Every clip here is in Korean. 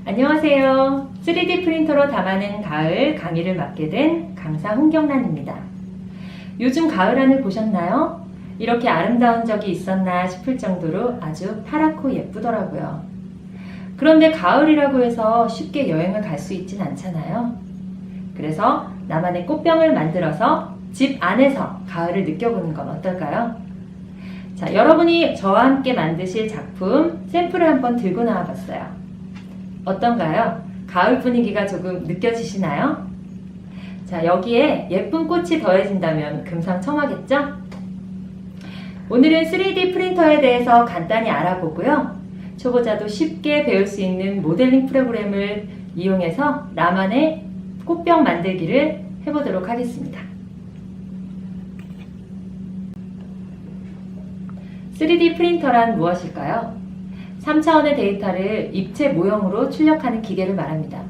안녕하세요. 3D 프린터로 담아낸 가을 강의를 맡게 된 강사 홍경란입니다. 요즘 가을 하늘 보셨나요? 이렇게 아름다운 적이 있었나 싶을 정도로 아주 파랗고 예쁘더라고요. 그런데 가을이라고 해서 쉽게 여행을 갈 수 있진 않잖아요. 그래서 나만의 꽃병을 만들어서 집 안에서 가을을 느껴보는 건 어떨까요? 자, 여러분이 저와 함께 만드실 작품 샘플을 한번 들고 나와 봤어요. 어떤가요? 가을 분위기가 조금 느껴지시나요? 자, 여기에 예쁜 꽃이 더해진다면 금상첨화겠죠? 오늘은 3D 프린터에 대해서 간단히 알아보고요. 초보자도 쉽게 배울 수 있는 모델링 프로그램을 이용해서 나만의 꽃병 만들기를 해보도록 하겠습니다. 3D 프린터란 무엇일까요? 3차원의 데이터를 입체 모형으로 출력하는 기계를 말합니다.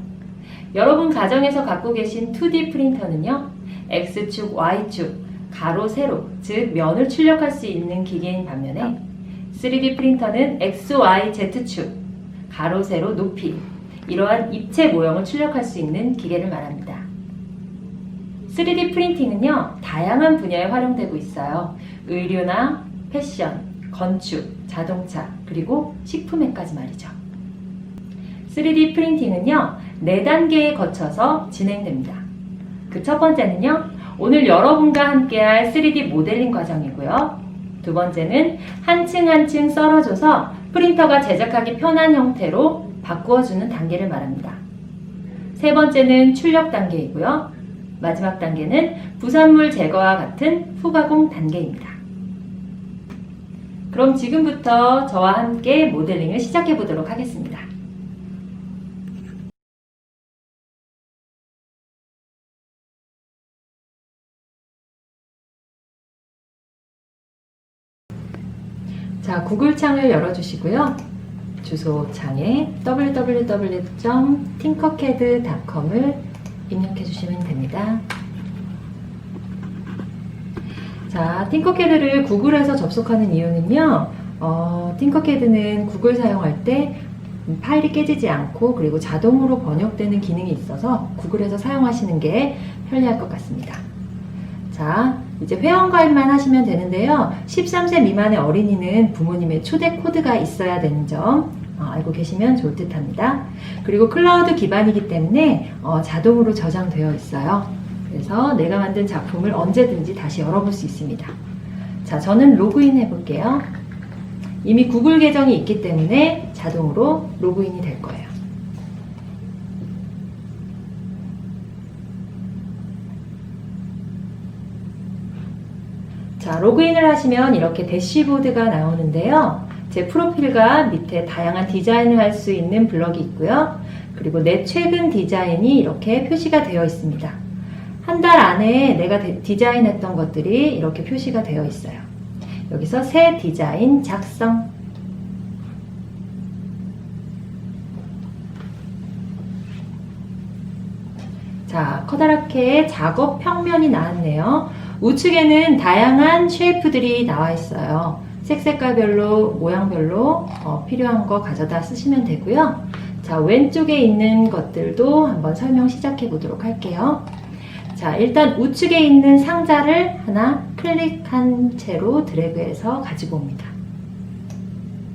여러분 가정에서 갖고 계신 2D 프린터는요, X축, Y축, 가로, 세로, 즉 면을 출력할 수 있는 기계인 반면에 3D 프린터는 X, Y, Z축, 가로, 세로, 높이, 이러한 입체 모형을 출력할 수 있는 기계를 말합니다. 3D 프린팅은요, 다양한 분야에 활용되고 있어요. 의류나 패션, 건축, 자동차, 그리고 식품에까지 말이죠. 3D 프린팅은요, 4단계에 거쳐서 진행됩니다. 그 첫 번째는요, 오늘 여러분과 함께할 3D 모델링 과정이고요. 두 번째는 한 층 한 층 썰어줘서 프린터가 제작하기 편한 형태로 바꾸어주는 단계를 말합니다. 세 번째는 출력 단계이고요. 마지막 단계는 부산물 제거와 같은 후가공 단계입니다. 그럼 지금부터 저와 함께 모델링을 시작해 보도록 하겠습니다. 자, 구글 창을 열어주시고요. 주소창에 www.tinkercad.com을 입력해 주시면 됩니다. 자, 팅커캐드를 구글에서 접속하는 이유는요, 팅커캐드는 구글 사용할 때 파일이 깨지지 않고 그리고 자동으로 번역되는 기능이 있어서 구글에서 사용하시는 게 편리할 것 같습니다. 자, 이제 회원가입만 하시면 되는데요. 13세 미만의 어린이는 부모님의 초대 코드가 있어야 되는 점 알고 계시면 좋을 듯 합니다. 그리고 클라우드 기반이기 때문에 자동으로 저장되어 있어요. 그래서 내가 만든 작품을 언제든지 다시 열어볼 수 있습니다. 자, 저는 로그인 해볼게요. 이미 구글 계정이 있기 때문에 자동으로 로그인이 될 거예요. 자, 로그인을 하시면 이렇게 대시보드가 나오는데요. 제 프로필과 밑에 다양한 디자인을 할 수 있는 블럭이 있고요. 그리고 내 최근 디자인이 이렇게 표시가 되어 있습니다. 한 달 안에 내가 디자인했던 것들이 이렇게 표시가 되어 있어요. 여기서 새 디자인 작성. 자, 커다랗게 작업 평면이 나왔네요. 우측에는 다양한 쉐이프들이 나와 있어요. 색깔별로, 모양별로 필요한 거 가져다 쓰시면 되고요. 자, 왼쪽에 있는 것들도 한번 설명 시작해 보도록 할게요. 자, 일단 우측에 있는 상자를 하나 클릭한 채로 드래그해서 가지고 옵니다.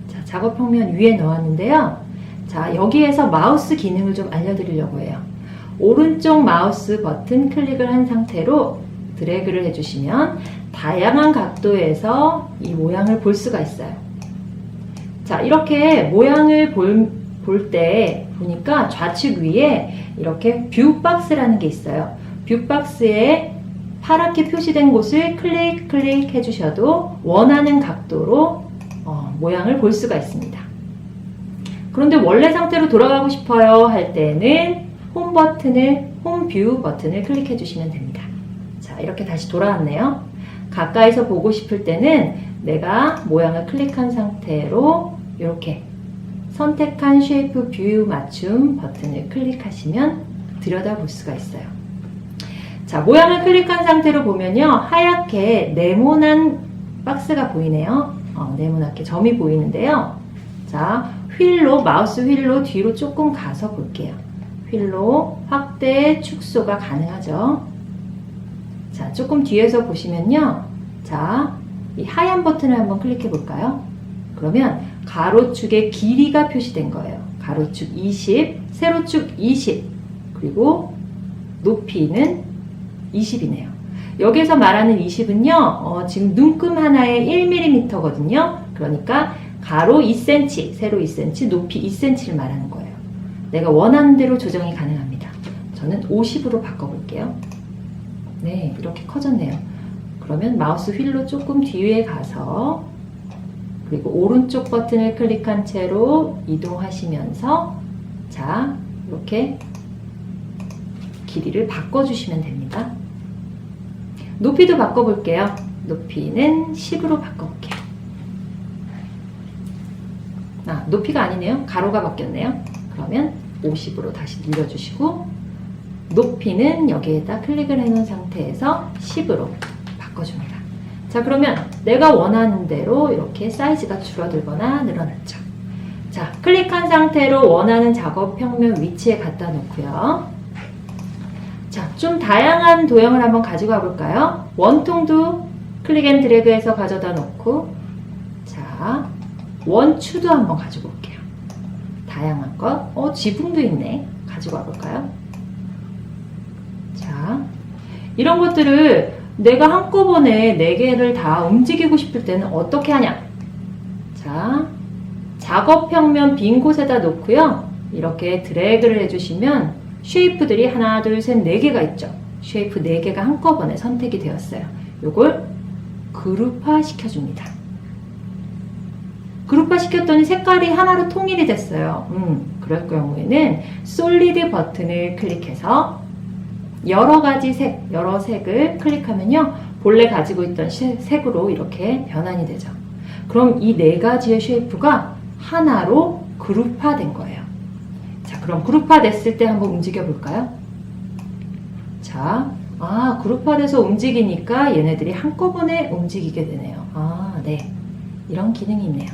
자, 작업 평면 위에 넣었는데요. 자, 여기에서 마우스 기능을 좀 알려드리려고 해요. 오른쪽 마우스 버튼 클릭을 한 상태로 드래그를 해주시면 다양한 각도에서 이 모양을 볼 수가 있어요. 자, 이렇게 모양을 볼 때 보니까 좌측 위에 이렇게 뷰 박스라는 게 있어요. 뷰 박스에 파랗게 표시된 곳을 클릭 해주셔도 원하는 각도로 모양을 볼 수가 있습니다. 그런데 원래 상태로 돌아가고 싶어요 할 때는 홈 뷰 버튼을 클릭해 주시면 됩니다. 자, 이렇게 다시 돌아왔네요. 가까이서 보고 싶을 때는 내가 모양을 클릭한 상태로 이렇게 선택한 쉐이프 뷰 맞춤 버튼을 클릭하시면 들여다볼 수가 있어요. 자, 모양을 클릭한 상태로 보면요, 하얗게 네모난 박스가 보이네요. 네모나게 점이 보이는데요. 자, 휠로, 마우스 휠로 뒤로 조금 가서 볼게요. 휠로 확대, 축소가 가능하죠. 자, 조금 뒤에서 보시면요. 자, 이 하얀 버튼을 한번 클릭해 볼까요? 그러면 가로축의 길이가 표시된 거예요. 가로축 20, 세로축 20, 그리고 높이는 20이네요. 여기서 말하는 20은요, 지금 눈금 하나에 1mm거든요. 그러니까 가로 2cm, 세로 2cm, 높이 2cm를 말하는 거예요. 내가 원하는 대로 조정이 가능합니다. 저는 50으로 바꿔볼게요. 네, 이렇게 커졌네요. 그러면 마우스 휠로 조금 뒤에 가서, 그리고 오른쪽 버튼을 클릭한 채로 이동하시면서, 자, 이렇게 길이를 바꿔주시면 됩니다. 높이도 바꿔볼게요. 높이는 10으로 바꿔볼게요. 아, 높이가 아니네요. 가로가 바뀌었네요. 그러면 50으로 다시 늘려주시고, 높이는 여기에다 클릭을 해놓은 상태에서 10으로 바꿔줍니다. 자, 그러면 내가 원하는 대로 이렇게 사이즈가 줄어들거나 늘어났죠. 자, 클릭한 상태로 원하는 작업 평면 위치에 갖다 놓고요. 자, 좀 다양한 도형을 한번 가지고 와볼까요? 원통도 클릭 앤 드래그해서 가져다 놓고, 자, 원추도 한번 가지고 올게요. 다양한 것. 지붕도 있네. 가지고 와볼까요? 자, 이런 것들을 내가 한꺼번에 4개를 다 움직이고 싶을 때는 어떻게 하냐? 자, 작업 평면 빈 곳에다 놓고요. 이렇게 드래그를 해주시면 쉐이프들이 하나, 둘, 셋, 4개가 있죠. 쉐이프 4개가 한꺼번에 선택이 되었어요. 요걸 그룹화 시켜줍니다. 그룹화 시켰더니 색깔이 하나로 통일이 됐어요. 그럴 경우에는 솔리드 버튼을 클릭해서 여러 가지 색, 여러 색을 클릭하면요. 본래 가지고 있던 색으로 이렇게 변환이 되죠. 그럼 이 4가지의 쉐이프가 하나로 그룹화된 거예요. 자, 그럼 그룹화 됐을 때 한번 움직여 볼까요? 자, 그룹화돼서 움직이니까 얘네들이 한꺼번에 움직이게 되네요. 네. 이런 기능이 있네요.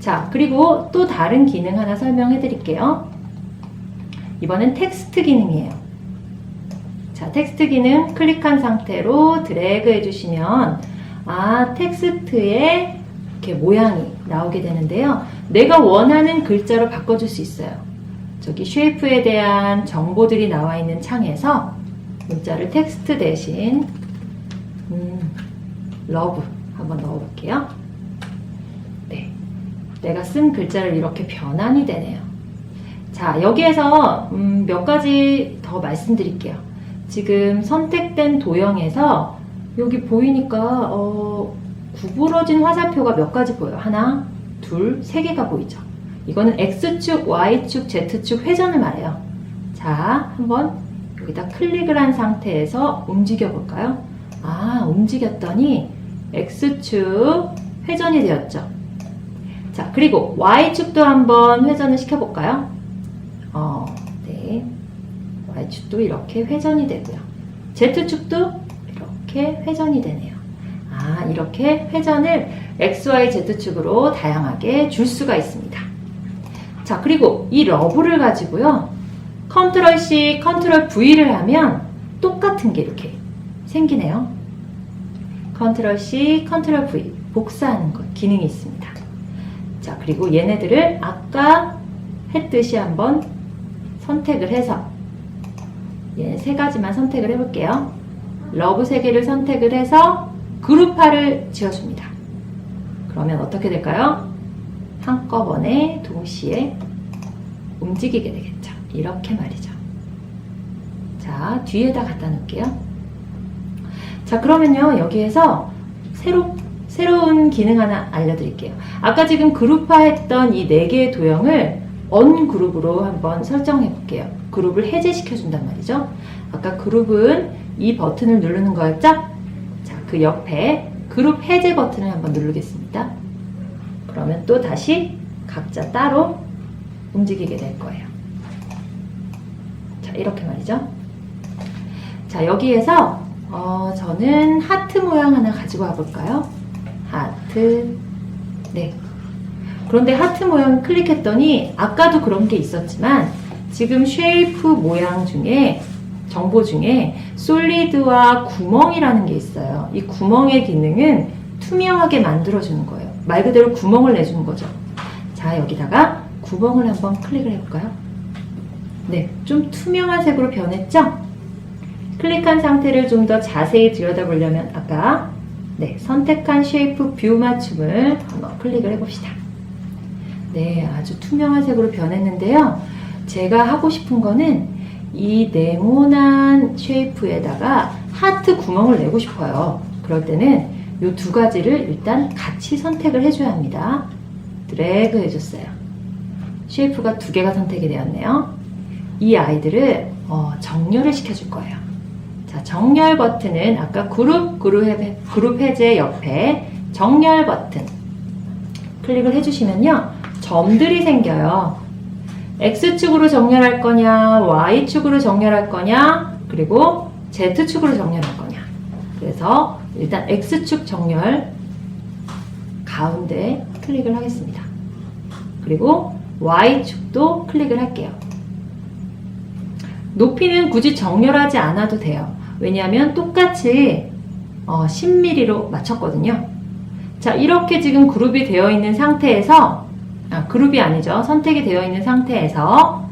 자, 그리고 또 다른 기능 하나 설명해 드릴게요. 이번엔 텍스트 기능이에요. 자, 텍스트 기능 클릭한 상태로 드래그 해주시면 텍스트에 이렇게 모양이 나오게 되는데요. 내가 원하는 글자로 바꿔줄 수 있어요. 저기 쉐이프에 대한 정보들이 나와 있는 창에서 문자를 텍스트 대신 러브 한번 넣어볼게요. 네, 내가 쓴 글자를 이렇게 변환이 되네요. 자, 여기에서 몇 가지 더 말씀드릴게요. 지금 선택된 도형에서 여기 보이니까 구부러진 화살표가 몇 가지 보여요. 하나, 둘, 3개가 보이죠. 이거는 X축, Y축, Z축 회전을 말해요. 자, 한번 여기다 클릭을 한 상태에서 움직여 볼까요? 움직였더니 X축 회전이 되었죠. 자, 그리고 Y축도 한번 회전을 시켜볼까요? 네. Y축도 이렇게 회전이 되고요. Z축도 이렇게 회전이 되네요. 이렇게 회전을 X, Y, Z축으로 다양하게 줄 수가 있습니다. 자, 그리고 이 러브를 가지고요. 컨트롤 C, 컨트롤 V를 하면 똑같은 게 이렇게 생기네요. 컨트롤 C, 컨트롤 V 복사하는 것 기능이 있습니다. 자, 그리고 얘네들을 아까 했듯이 한번 선택을 해서 얘는 3가지만 선택을 해볼게요. 러브 3개를 선택을 해서 그룹화를 지어줍니다. 그러면 어떻게 될까요? 한꺼번에 동시에 움직이게 되겠죠. 이렇게 말이죠. 자, 뒤에다 갖다 놓을게요. 자, 그러면요, 여기에서 새로운 기능 하나 알려드릴게요. 아까 지금 그룹화했던 이 4개의 도형을 언그룹으로 한번 설정해 볼게요. 그룹을 해제시켜준단 말이죠. 아까 그룹은 이 버튼을 누르는 거였죠? 자, 그 옆에 그룹 해제 버튼을 한번 누르겠습니다. 그러면 또 다시 각자 따로 움직이게 될 거예요. 자, 이렇게 말이죠. 자, 여기에서 저는 하트 모양 하나 가지고 와볼까요? 하트. 네. 그런데 하트 모양 클릭했더니 아까도 그런 게 있었지만 지금 쉐이프 모양 중에 정보 중에 솔리드와 구멍이라는 게 있어요. 이 구멍의 기능은 투명하게 만들어주는 거예요. 말 그대로 구멍을 내주는 거죠. 자, 여기다가 구멍을 한번 클릭을 해볼까요? 네, 좀 투명한 색으로 변했죠? 클릭한 상태를 좀 더 자세히 들여다보려면 아까 선택한 쉐이프 뷰 맞춤을 한번 클릭을 해봅시다. 네, 아주 투명한 색으로 변했는데요. 제가 하고 싶은 거는 이 네모난 쉐이프에다가 하트 구멍을 내고 싶어요. 그럴 때는 이 두 가지를 일단 같이 선택을 해줘야 합니다. 드래그 해줬어요. 쉐이프가 두 개가 선택이 되었네요. 이 아이들을 정렬을 시켜줄 거예요. 자, 정렬 버튼은 아까 그룹 해제 옆에 정렬 버튼 클릭을 해주시면요. 점들이 생겨요. X축으로 정렬할 거냐, Y축으로 정렬할 거냐, 그리고 Z축으로 정렬할 거냐. 그래서 일단 X축 정렬 가운데 클릭을 하겠습니다. 그리고 Y축도 클릭을 할게요. 높이는 굳이 정렬하지 않아도 돼요. 왜냐하면 똑같이 10mm로 맞췄거든요. 자, 이렇게 지금 그룹이 되어 있는 상태에서 그룹이 아니죠. 선택이 되어 있는 상태에서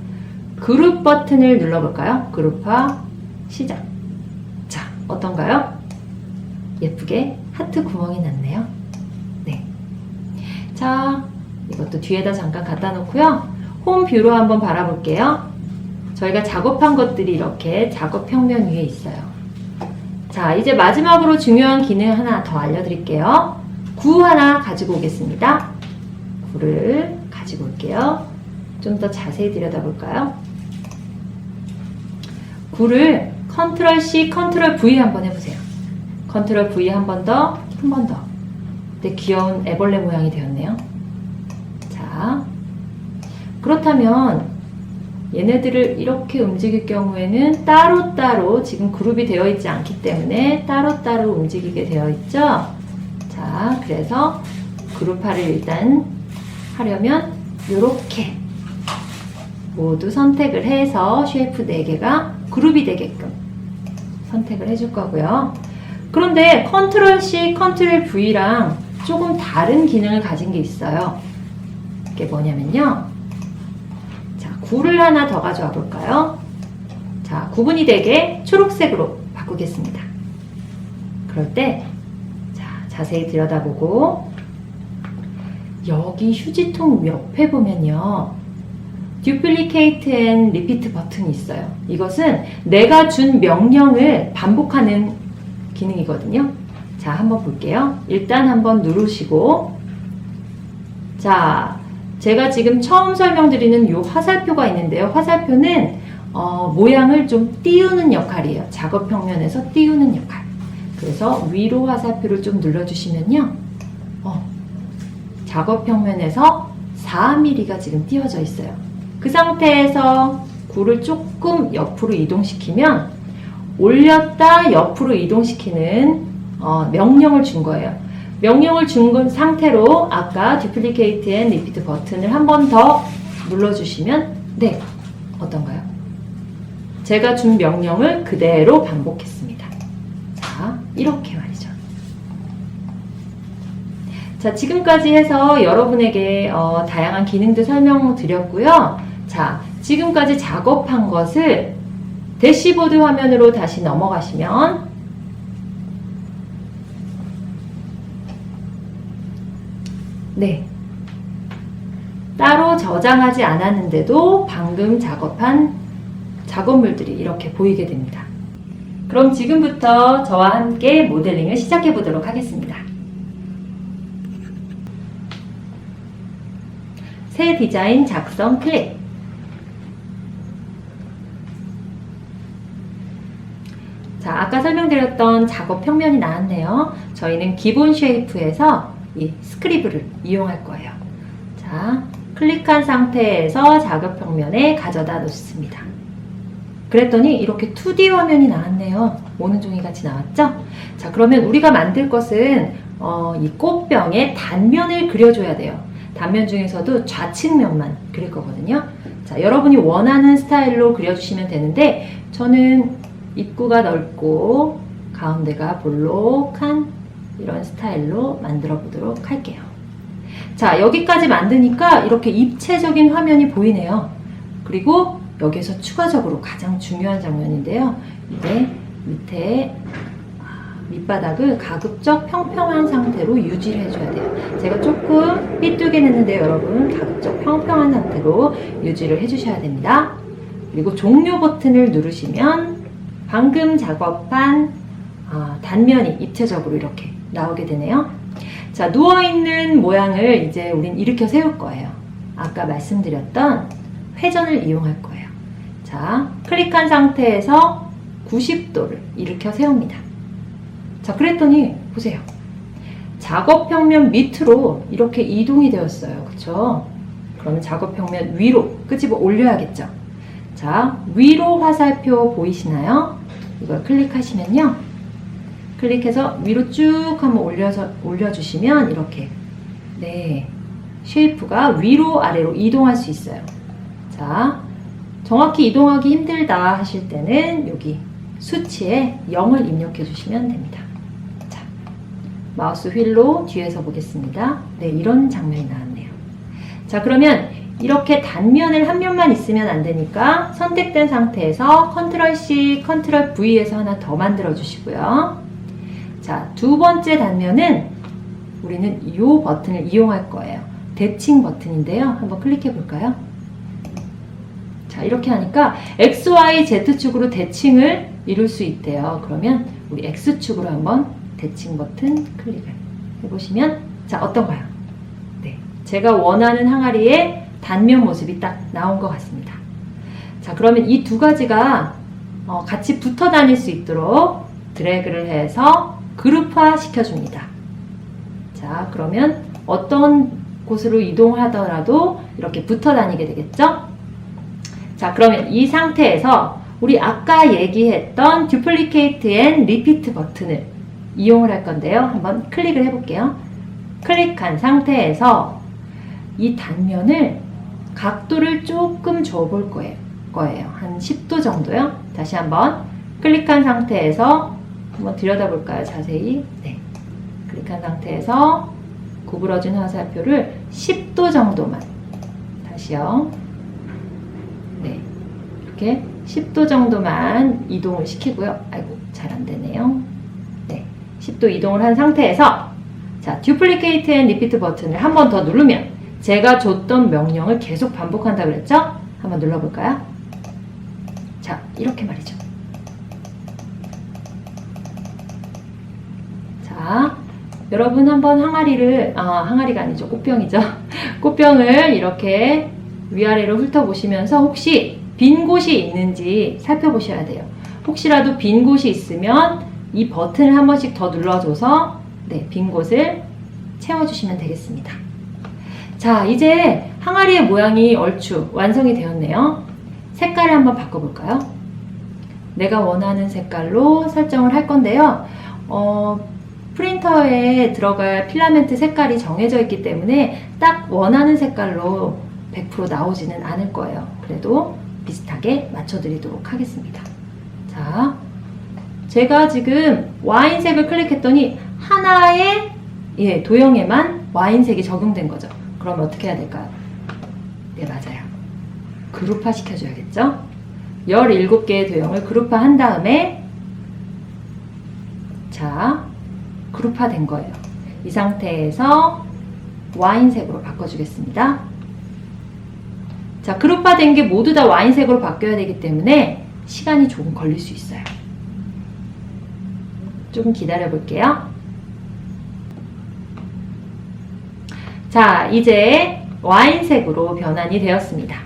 그룹 버튼을 눌러볼까요? 그룹화 시작. 자, 어떤가요? 예쁘게 하트 구멍이 났네요. 네. 자, 이것도 뒤에다 잠깐 갖다 놓고요. 홈 뷰로 한번 바라볼게요. 저희가 작업한 것들이 이렇게 작업 평면 위에 있어요. 자, 이제 마지막으로 중요한 기능 하나 더 알려드릴게요. 구 하나 가지고 오겠습니다. 구를 가지고 올게요. 좀 더 자세히 들여다볼까요? 구를 컨트롤 C, 컨트롤 V 한번 해보세요. 컨트롤 V 한 번 더, 한 번 더. 네, 귀여운 애벌레 모양이 되었네요. 자, 그렇다면 얘네들을 이렇게 움직일 경우에는 따로따로 지금 그룹이 되어 있지 않기 때문에 따로따로 움직이게 되어 있죠. 자, 그래서 그룹화를 일단 하려면 이렇게 모두 선택을 해서 쉐이프 4개가 그룹이 되게끔 선택을 해줄 거고요. 그런데 컨트롤 C, 컨트롤 V랑 조금 다른 기능을 가진 게 있어요. 그게 뭐냐면요. 자, 구를 하나 더 가져와 볼까요? 자, 구분이 되게 초록색으로 바꾸겠습니다. 그럴 때 자, 자세히 들여다보고 여기 휴지통 옆에 보면요. Duplicate and Repeat 버튼이 있어요. 이것은 내가 준 명령을 반복하는 기능이거든요. 자, 한번 볼게요. 일단 한번 누르시고 자, 제가 지금 처음 설명드리는 이 화살표가 있는데요. 화살표는 모양을 좀 띄우는 역할이에요. 작업 평면에서 띄우는 역할. 그래서 위로 화살표를 좀 눌러주시면요. 작업 평면에서 4mm가 지금 띄워져 있어요. 그 상태에서 구를 조금 옆으로 이동시키면 올렸다 옆으로 이동시키는 명령을 준 거예요. 명령을 준 상태로 아까 Duplicate and Repeat 버튼을 한 번 더 눌러주시면 네, 어떤가요? 제가 준 명령을 그대로 반복했습니다. 자, 이렇게 말이죠. 자, 지금까지 해서 여러분에게 다양한 기능들 설명드렸고요. 자, 지금까지 작업한 것을 대시보드 화면으로 다시 넘어가시면 네, 따로 저장하지 않았는데도 방금 작업한 작업물들이 이렇게 보이게 됩니다. 그럼 지금부터 저와 함께 모델링을 시작해 보도록 하겠습니다. 새 디자인 작성 클릭. 자, 아까 설명드렸던 작업 평면이 나왔네요. 저희는 기본 쉐이프에서 이 스크리브를 이용할 거예요. 자, 클릭한 상태에서 작업 평면에 가져다 놓습니다. 그랬더니 이렇게 2D 화면이 나왔네요. 오는 종이 같이 나왔죠? 자, 그러면 우리가 만들 것은 이 꽃병의 단면을 그려줘야 돼요. 단면 중에서도 좌측면만 그릴 거거든요. 자, 여러분이 원하는 스타일로 그려주시면 되는데 저는 입구가 넓고 가운데가 볼록한 이런 스타일로 만들어 보도록 할게요. 자, 여기까지 만드니까 이렇게 입체적인 화면이 보이네요. 그리고 여기서 추가적으로 가장 중요한 장면인데요. 이제 밑에 밑바닥을 가급적 평평한 상태로 유지를 해줘야 돼요. 제가 조금 삐뚤게 냈는데 여러분 가급적 평평한 상태로 유지를 해주셔야 됩니다. 그리고 종료 버튼을 누르시면 방금 작업한 단면이 입체적으로 이렇게 나오게 되네요. 자, 누워있는 모양을 이제 우린 일으켜 세울 거예요. 아까 말씀드렸던 회전을 이용할 거예요. 자, 클릭한 상태에서 90도를 일으켜 세웁니다. 자, 그랬더니 보세요. 작업 평면 밑으로 이렇게 이동이 되었어요. 그쵸? 그러면 작업 평면 위로 끄집어 올려야겠죠? 자, 위로 화살표 보이시나요? 이걸 클릭하시면요. 클릭해서 위로 쭉 한번 올려주시면 이렇게 쉐이프가 위로 아래로 이동할 수 있어요. 자, 정확히 이동하기 힘들다 하실 때는 여기 수치에 0을 입력해 주시면 됩니다. 자, 마우스 휠로 뒤에서 보겠습니다. 네, 이런 장면이 나왔네요. 자, 그러면 이렇게 단면을 한 면만 있으면 안 되니까 선택된 상태에서 컨트롤 C, 컨트롤 V에서 하나 더 만들어 주시고요. 자, 두 번째 단면은 우리는 이 버튼을 이용할 거예요. 대칭 버튼인데요. 한번 클릭해 볼까요? 자, 이렇게 하니까 X, Y, Z축으로 대칭을 이룰 수 있대요. 그러면 우리 X축으로 한번 대칭 버튼 클릭을 해보시면 자, 어떤가요? 네, 제가 원하는 항아리의 단면 모습이 딱 나온 것 같습니다. 자, 그러면 이 두 가지가 같이 붙어 다닐 수 있도록 드래그를 해서 그룹화 시켜줍니다. 자, 그러면 어떤 곳으로 이동하더라도 이렇게 붙어 다니게 되겠죠? 자, 그러면 이 상태에서 우리 아까 얘기했던 Duplicate and Repeat 버튼을 이용을 할 건데요. 한번 클릭을 해볼게요. 클릭한 상태에서 이 단면을 각도를 조금 줘볼 거예요. 한 10도 정도요. 다시 한번 클릭한 상태에서 한번 들여다볼까요? 자세히. 네. 클릭한 상태에서 구부러진 화살표를 10도 정도만 다시요. 네. 이렇게 10도 정도만 이동을 시키고요. 아이고, 잘 안 되네요. 네. 10도 이동을 한 상태에서 자, Duplicate and Repeat 버튼을 한 번 더 누르면 제가 줬던 명령을 계속 반복한다고 그랬죠? 한번 눌러볼까요? 자, 이렇게 말이죠. 자, 여러분 한번 항아리가 아니죠. 꽃병이죠. 꽃병을 이렇게 위아래로 훑어보시면서 혹시 빈 곳이 있는지 살펴보셔야 돼요. 혹시라도 빈 곳이 있으면 이 버튼을 한 번씩 더 눌러줘서 빈 곳을 채워주시면 되겠습니다. 자, 이제 항아리의 모양이 얼추 완성이 되었네요. 색깔을 한번 바꿔볼까요? 내가 원하는 색깔로 설정을 할 건데요. 프린터에 들어갈 필라멘트 색깔이 정해져 있기 때문에 딱 원하는 색깔로 100% 나오지는 않을 거예요. 그래도 비슷하게 맞춰드리도록 하겠습니다. 자, 제가 지금 와인색을 클릭했더니 하나의 도형에만 와인색이 적용된 거죠. 그럼 어떻게 해야 될까요? 네, 맞아요. 그룹화 시켜줘야겠죠? 17개의 도형을 그룹화 한 다음에 자, 그룹화 된 거예요. 이 상태에서 와인색으로 바꿔주겠습니다. 자, 그룹화 된 게 모두 다 와인색으로 바뀌어야 되기 때문에 시간이 조금 걸릴 수 있어요. 조금 기다려 볼게요. 자, 이제 와인색으로 변환이 되었습니다.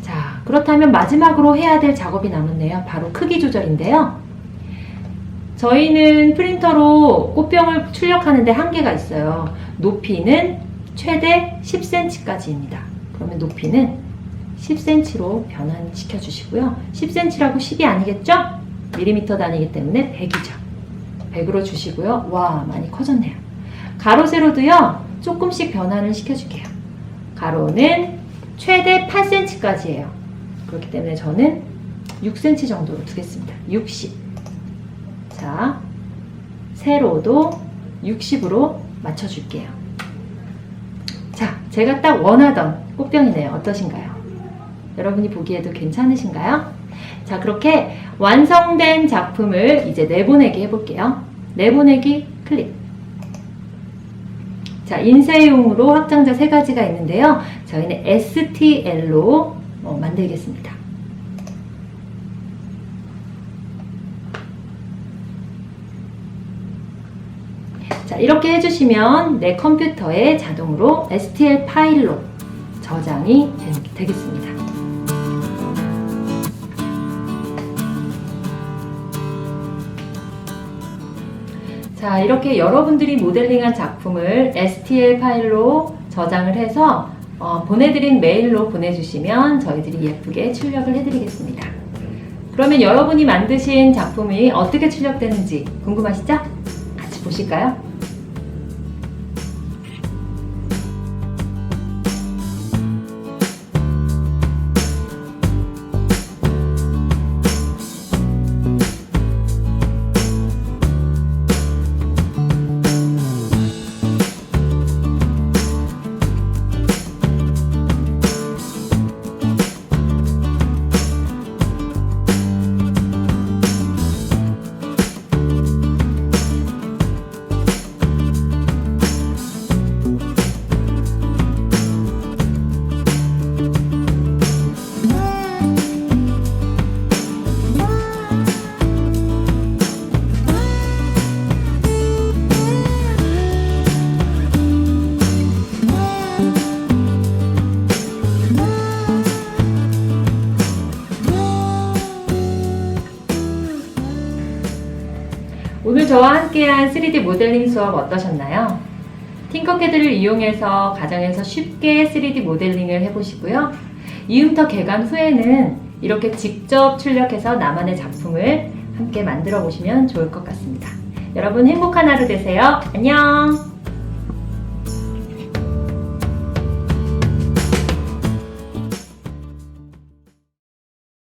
자, 그렇다면 마지막으로 해야 될 작업이 남았네요. 바로 크기 조절인데요. 저희는 프린터로 꽃병을 출력하는데 한계가 있어요. 높이는 최대 10cm까지입니다. 그러면 높이는 10cm로 변환시켜 주시고요. 10cm라고 10이 아니겠죠? 밀리미터 단위이기 때문에 100이죠. 100으로 주시고요. 와, 많이 커졌네요. 가로 세로도요. 조금씩 변환을 시켜줄게요. 가로는 최대 8cm까지예요. 그렇기 때문에 저는 6cm 정도로 두겠습니다. 60. 자, 세로도 60으로 맞춰줄게요. 자, 제가 딱 원하던 꽃병이네요. 어떠신가요? 여러분이 보기에도 괜찮으신가요? 자, 그렇게 완성된 작품을 이제 내보내기 해볼게요. 내보내기 클릭. 자, 인쇄용으로 확장자 3가지가 있는데요. 저희는 STL로 만들겠습니다. 자, 이렇게 해주시면 내 컴퓨터에 자동으로 STL 파일로 저장이 되겠습니다. 자, 이렇게 여러분들이 모델링한 작품을 STL 파일로 저장을 해서 보내드린 메일로 보내주시면 저희들이 예쁘게 출력을 해드리겠습니다. 그러면 여러분이 만드신 작품이 어떻게 출력되는지 궁금하시죠? 같이 보실까요? 오늘 저와 함께한 3D 모델링 수업 어떠셨나요? 팅커캐드를 이용해서 가정에서 쉽게 3D 모델링을 해보시고요. 이음터 개관 후에는 이렇게 직접 출력해서 나만의 작품을 함께 만들어 보시면 좋을 것 같습니다. 여러분 행복한 하루 되세요. 안녕!